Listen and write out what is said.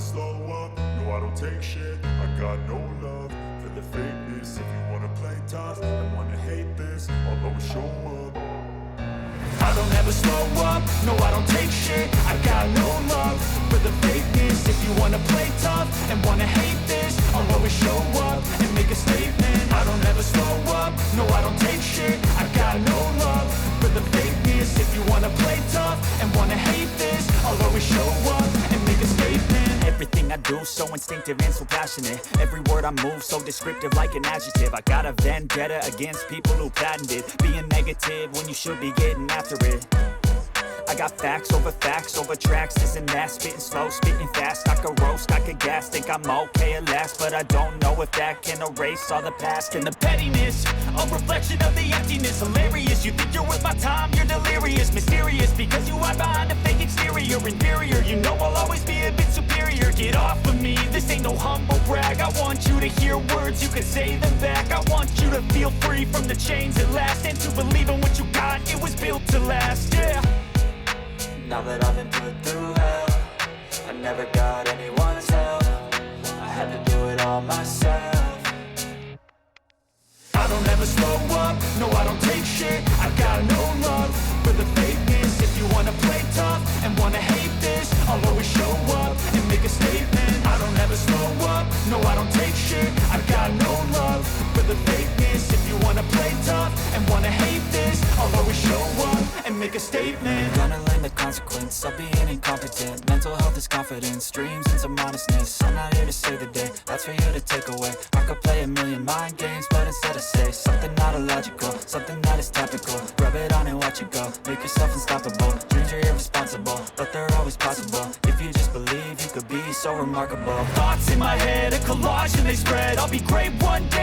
slow up, no I don't take shit. I got no love for the fakeness. If you wanna play tough and wanna hate this, I'll always show up. I don't ever slow up, no I don't take shit. I got no love for the fakeness. If you wanna play tough and wanna hate this, I'll always show up and make a statement. I don't ever slow up, no I don't take shit. I got no love for the fakeness. If you wanna play tough and wanna hate this, I'll always show up and make a statement. Everything I do so instinctive and so passionate. Every word I move so descriptive like an adjective. I got a vendetta against people who patented being negative when you should be getting after it. I got facts over tracks, this and that. Spitting slow, spitting fast, I could roast, I could gas. Think I'm okay at last, but I don't know if that can erase all the past. And the pettiness, a reflection of the emptiness. Hilarious, you think you're worth my time, you're delirious. Mysterious, because you hide behind a fake exterior. Inferior, you know I'll always be a bit superior. Get off of me, this ain't no humble brag. I want you to hear words, you can say them back. I want you to feel free from the chains at last, and to believe in what you got, it was built to last, yeah. Now that I've been put through hell, I never got anyone's help. I had to do it all myself. I don't ever slow up, no I don't take shit. I got no love for the fakeness. If you wanna play tough and wanna hate this, I'll always show up and make a statement. I don't ever slow up, no I don't take shit. I got no love for the fakeness. If you wanna play tough and wanna hate this, I'll always show up and make a statement. Gonna learn the consequence of being incompetent. Mental health is confidence, dreams and some honestness. I'm not here to save the day, that's for you to take away. I could play a million mind games, but instead I say something not illogical, something that is topical. Rub it on and watch it go, make yourself unstoppable. Dreams are irresponsible, but they're always possible. If you just believe, you could be so remarkable. Thoughts in my head, a collage and they spread. I'll be great one day.